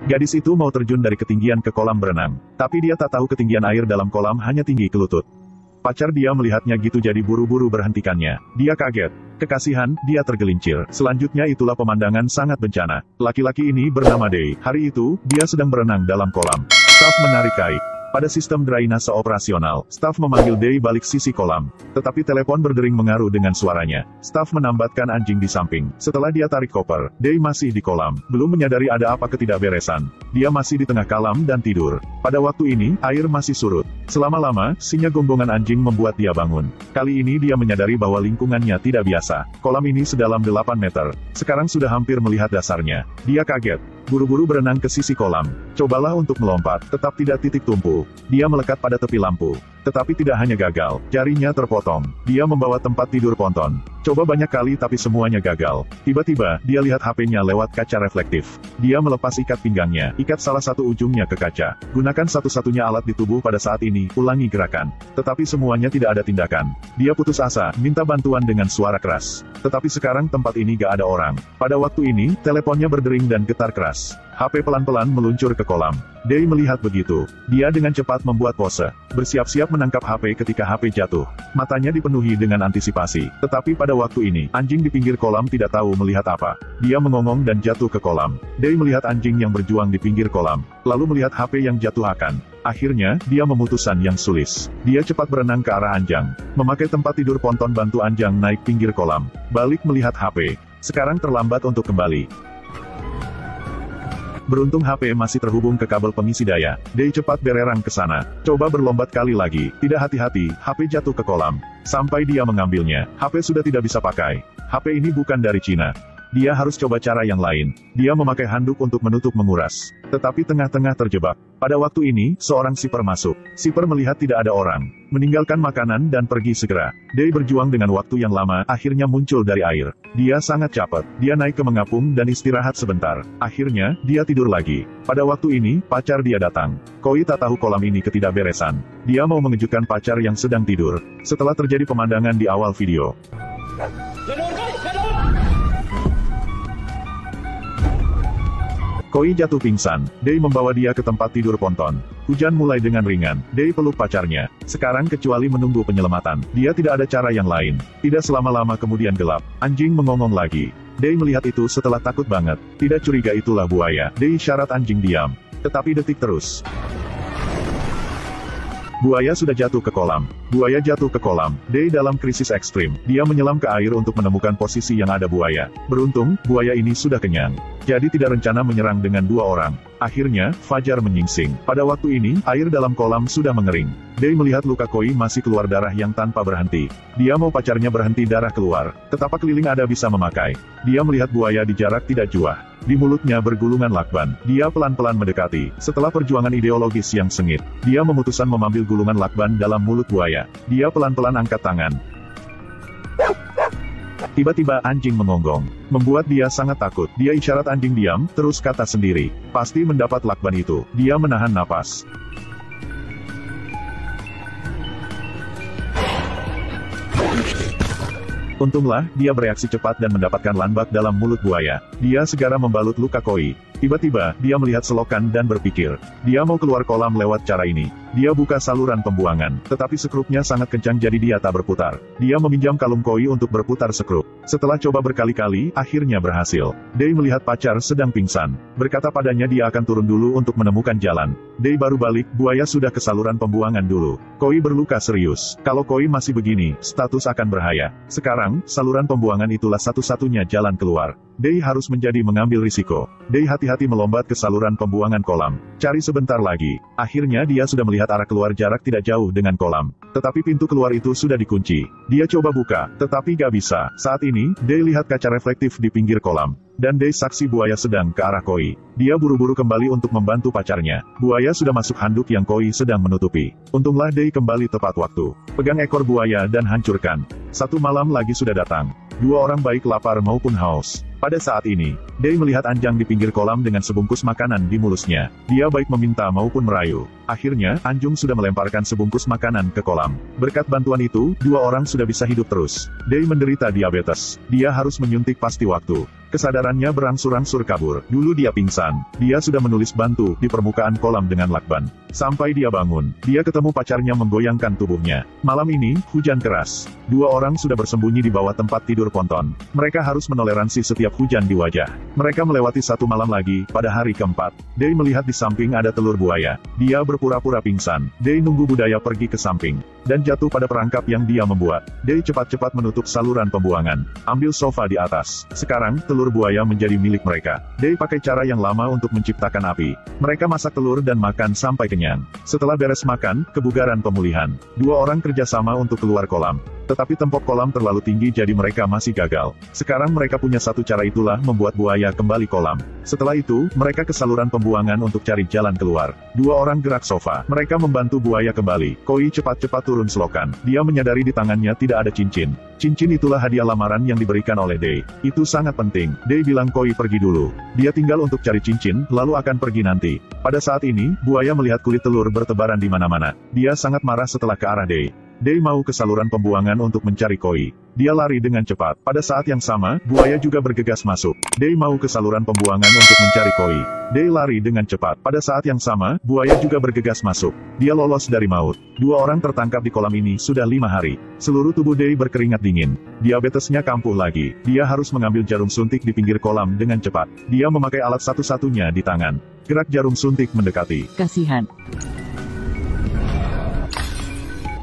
Gadis itu mau terjun dari ketinggian ke kolam berenang. Tapi dia tak tahu ketinggian air dalam kolam hanya tinggi ke lutut. Pacar dia melihatnya gitu jadi buru-buru berhentikannya. Dia kaget. Kekasihan, dia tergelincir. Selanjutnya itulah pemandangan sangat bencana. Laki-laki ini bernama Day. Hari itu, dia sedang berenang dalam kolam. Staf menarik kait. Pada sistem drainase operasional, staf memanggil Day balik sisi kolam. Tetapi telepon berdering mengaruh dengan suaranya. Staf menambatkan anjing di samping. Setelah dia tarik koper, Day masih di kolam. Belum menyadari ada apa ketidakberesan. Dia masih di tengah kolam dan tidur. Pada waktu ini, air masih surut. Selama-lama, sinyal gonggong anjing membuat dia bangun. Kali ini dia menyadari bahwa lingkungannya tidak biasa. Kolam ini sedalam 8 meter. Sekarang sudah hampir melihat dasarnya. Dia kaget. Buru-buru berenang ke sisi kolam. Cobalah untuk melompat, tetap tidak titik tumpu. Dia melekat pada tepi lampu. Tetapi tidak hanya gagal, jarinya terpotong. Dia membawa tempat tidur ponton. Coba banyak kali tapi semuanya gagal. Tiba-tiba, dia lihat HP-nya lewat kaca reflektif. Dia melepas ikat pinggangnya, ikat salah satu ujungnya ke kaca. Gunakan satu-satunya alat di tubuh pada saat ini, ulangi gerakan. Tetapi semuanya tidak ada tindakan. Dia putus asa, minta bantuan dengan suara keras. Tetapi sekarang tempat ini gak ada orang. Pada waktu ini, teleponnya berdering dan getar keras. HP pelan-pelan meluncur ke kolam. Day melihat begitu. Dia dengan cepat membuat pose. Bersiap-siap menangkap HP ketika HP jatuh. Matanya dipenuhi dengan antisipasi. Tetapi pada waktu ini, anjing di pinggir kolam tidak tahu melihat apa. Dia mengongong dan jatuh ke kolam. Day melihat anjing yang berjuang di pinggir kolam. Lalu melihat HP yang jatuh akan. Akhirnya, dia memutuskan yang sulis. Dia cepat berenang ke arah Anjang. Memakai tempat tidur ponton bantu Anjang naik pinggir kolam. Balik melihat HP. Sekarang terlambat untuk kembali. Beruntung HP masih terhubung ke kabel pengisi daya. Day cepat bererang ke sana. Coba berlombat kali lagi. Tidak hati-hati, HP jatuh ke kolam. Sampai dia mengambilnya, HP sudah tidak bisa pakai. HP ini bukan dari Cina. Dia harus coba cara yang lain. Dia memakai handuk untuk menutup menguras. Tetapi tengah-tengah terjebak. Pada waktu ini, seorang siper masuk. Siper melihat tidak ada orang. Meninggalkan makanan dan pergi segera. Day berjuang dengan waktu yang lama, akhirnya muncul dari air. Dia sangat cepat. Dia naik ke mengapung dan istirahat sebentar. Akhirnya, dia tidur lagi. Pada waktu ini, pacar dia datang. Koi tak tahu kolam ini ketidakberesan. Dia mau mengejutkan pacar yang sedang tidur. Setelah terjadi pemandangan di awal video. Koi jatuh pingsan. Day membawa dia ke tempat tidur ponton. Hujan mulai dengan ringan. Day peluk pacarnya. Sekarang kecuali menunggu penyelamatan. Dia tidak ada cara yang lain. Tidak selama-lama kemudian gelap. Anjing mengongong lagi. Day melihat itu setelah takut banget. Tidak curiga itulah buaya. Day isyarat anjing diam. Tetapi detik terus. Buaya sudah jatuh ke kolam. Buaya jatuh ke kolam. Day dalam krisis ekstrim. Dia menyelam ke air untuk menemukan posisi yang ada buaya. Beruntung, buaya ini sudah kenyang. Jadi tidak rencana menyerang dengan 2 orang. Akhirnya, fajar menyingsing. Pada waktu ini, air dalam kolam sudah mengering. Day melihat luka Koi masih keluar darah yang tanpa berhenti. Dia mau pacarnya berhenti darah keluar. Tetapak keliling ada bisa memakai. Dia melihat buaya di jarak tidak jauh. Di mulutnya bergulungan lakban. Dia pelan-pelan mendekati. Setelah perjuangan ideologis yang sengit, dia memutuskan mengambil gulungan lakban dalam mulut buaya. Dia pelan-pelan angkat tangan. Tiba-tiba anjing mengonggong. Membuat dia sangat takut. Dia isyarat anjing diam, terus kata sendiri. Pasti mendapat lakban itu. Dia menahan napas. Untunglah, dia bereaksi cepat dan mendapatkan lanbak dalam mulut buaya. Dia segera membalut luka Koi. Tiba-tiba, dia melihat selokan dan berpikir. Dia mau keluar kolam lewat cara ini. Dia buka saluran pembuangan, tetapi sekrupnya sangat kencang jadi dia tak berputar. Dia meminjam kalung Koi untuk berputar sekrup. Setelah coba berkali-kali, akhirnya berhasil. Day melihat pacar sedang pingsan. Berkata padanya dia akan turun dulu untuk menemukan jalan. Day baru balik, buaya sudah ke saluran pembuangan dulu. Koi berluka serius. Kalau Koi masih begini, status akan berbahaya. Sekarang, saluran pembuangan itulah satu-satunya jalan keluar. Day harus menjadi mengambil risiko. Day hati-hati melombat ke saluran pembuangan kolam. Cari sebentar lagi. Akhirnya dia sudah melihat arah keluar jarak tidak jauh dengan kolam. Tetapi pintu keluar itu sudah dikunci. Dia coba buka, tetapi gak bisa. Saat ini, Day lihat kaca reflektif di pinggir kolam. Dan Day saksi buaya sedang ke arah Koi. Dia buru-buru kembali untuk membantu pacarnya. Buaya sudah masuk handuk yang Koi sedang menutupi. Untunglah Day kembali tepat waktu. Pegang ekor buaya dan hancurkan. 1 malam lagi sudah datang. 2 orang baik lapar maupun haus. Pada saat ini, Day melihat Anjang di pinggir kolam dengan sebungkus makanan di mulusnya. Dia baik meminta maupun merayu. Akhirnya, Anjung sudah melemparkan sebungkus makanan ke kolam. Berkat bantuan itu, 2 orang sudah bisa hidup terus. Day menderita diabetes. Dia harus menyuntik pasti waktu. Kesadarannya berangsur-angsur kabur. Dulu dia pingsan. Dia sudah menulis bantu di permukaan kolam dengan lakban. Sampai dia bangun, dia ketemu pacarnya menggoyangkan tubuhnya. Malam ini, hujan keras. Dua orang sudah bersembunyi di bawah tempat tidur ponton. Mereka harus menoleransi setiap hujan di wajah. Mereka melewati satu malam lagi, pada hari keempat. Day melihat di samping ada telur buaya. Dia berpura-pura pingsan. Day nunggu budaya pergi ke samping. Dan jatuh pada perangkap yang dia membuat. Day cepat-cepat menutup saluran pembuangan. Ambil sofa di atas. Sekarang, telur buaya menjadi milik mereka. Day pakai cara yang lama untuk menciptakan api. Mereka masak telur dan makan sampai kenyang. Setelah beres makan, kebugaran pemulihan. Dua orang kerjasama untuk keluar kolam. Tetapi tempok kolam terlalu tinggi jadi mereka masih gagal. Sekarang mereka punya satu cara, itulah membuat buaya kembali kolam. Setelah itu, mereka ke saluran pembuangan untuk cari jalan keluar. Dua orang gerak sofa. Mereka membantu buaya kembali. Koi cepat-cepat turun selokan. Dia menyadari di tangannya tidak ada cincin. Cincin itulah hadiah lamaran yang diberikan oleh Day. Itu sangat penting. Day bilang Koi pergi dulu. Dia tinggal untuk cari cincin, lalu akan pergi nanti. Pada saat ini, buaya melihat kulit telur bertebaran di mana-mana. Dia sangat marah setelah ke arah Day. Day mau ke saluran pembuangan untuk mencari Koi. Dia lari dengan cepat. Pada saat yang sama, buaya juga bergegas masuk. Day mau ke saluran pembuangan untuk mencari Koi. Day lari dengan cepat. Pada saat yang sama, buaya juga bergegas masuk. Dia lolos dari maut. Dua orang tertangkap di kolam ini sudah 5 hari. Seluruh tubuh Day berkeringat dingin. Diabetesnya kampuh lagi. Dia harus mengambil jarum suntik di pinggir kolam dengan cepat. Dia memakai alat satu-satunya di tangan. Gerak jarum suntik mendekati. Kasihan.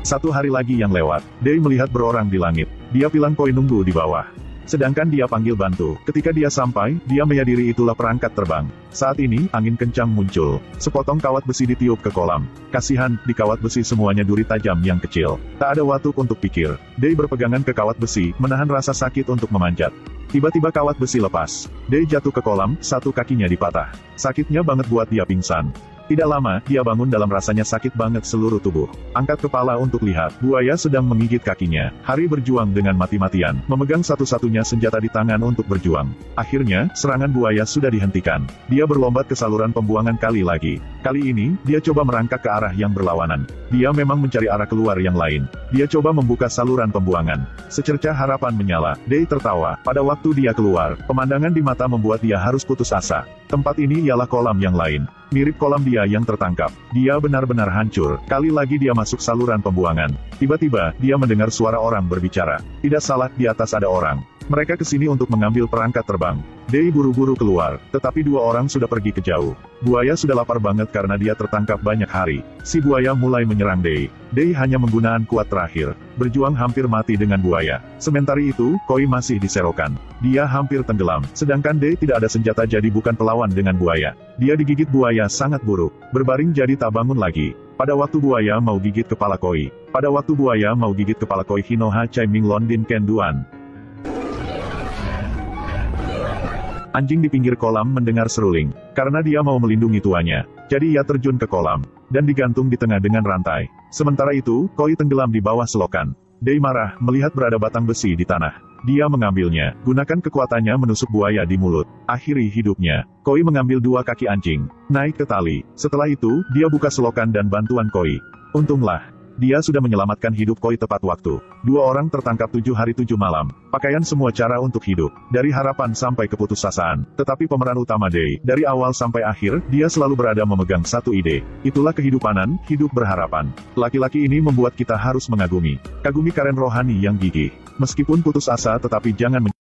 Satu hari lagi yang lewat, Day melihat berorang di langit. Dia bilang Koi nunggu di bawah. Sedangkan dia panggil bantu. Ketika dia sampai, dia menyadari itulah perangkat terbang. Saat ini, angin kencang muncul. Sepotong kawat besi ditiup ke kolam. Kasihan, di kawat besi semuanya duri tajam yang kecil. Tak ada waktu untuk pikir. Day berpegangan ke kawat besi, menahan rasa sakit untuk memanjat. Tiba-tiba kawat besi lepas. Day jatuh ke kolam, satu kakinya dipatah. Sakitnya banget buat dia pingsan. Tidak lama, dia bangun dalam rasanya sakit banget seluruh tubuh. Angkat kepala untuk lihat, buaya sedang menggigit kakinya. Hari berjuang dengan mati-matian, memegang satu-satunya senjata di tangan untuk berjuang. Akhirnya, serangan buaya sudah dihentikan. Dia berlombat ke saluran pembuangan kali lagi. Kali ini, dia coba merangkak ke arah yang berlawanan. Dia memang mencari arah keluar yang lain. Dia coba membuka saluran pembuangan. Secercah harapan menyala. Day tertawa. Pada waktu dia keluar, pemandangan di mata membuat dia harus putus asa. Tempat ini ialah kolam yang lain. Mirip kolam dia yang tertangkap. Dia benar-benar hancur. Kali lagi dia masuk saluran pembuangan. Tiba-tiba, dia mendengar suara orang berbicara. Tidak salah, di atas ada orang. Mereka kesini untuk mengambil perangkat terbang. Day buru-buru keluar, tetapi dua orang sudah pergi ke jauh. Buaya sudah lapar banget karena dia tertangkap banyak hari. Si buaya mulai menyerang Day. Day hanya menggunakan kuat terakhir. Berjuang hampir mati dengan buaya. Sementara itu, Koi masih diserokan. Dia hampir tenggelam. Sedangkan Day tidak ada senjata jadi bukan pelawan dengan buaya. Dia digigit buaya sangat buruk. Berbaring jadi tak bangun lagi. Pada waktu buaya mau gigit kepala Koi. Pada waktu buaya mau gigit kepala Koi, Hinoha Chai Ming Londin Ken Duan. Anjing di pinggir kolam mendengar seruling. Karena dia mau melindungi tuannya. Jadi ia terjun ke kolam. Dan digantung di tengah dengan rantai. Sementara itu, Koi tenggelam di bawah selokan. Day marah, melihat berada batang besi di tanah. Dia mengambilnya. Gunakan kekuatannya menusuk buaya di mulut. Akhiri hidupnya. Koi mengambil dua kaki anjing. Naik ke tali. Setelah itu, dia buka selokan dan bantuan Koi. Untunglah. Dia sudah menyelamatkan hidup Koi tepat waktu. Dua orang tertangkap 7 hari 7 malam. Pakaian semua cara untuk hidup. Dari harapan sampai keputusasaan. Tetapi pemeran utama Day, dari awal sampai akhir, dia selalu berada memegang satu ide. Itulah kehidupanan, hidup berharapan. Laki-laki ini membuat kita harus mengagumi. Kagumi Karen rohani yang gigih. Meskipun putus asa tetapi jangan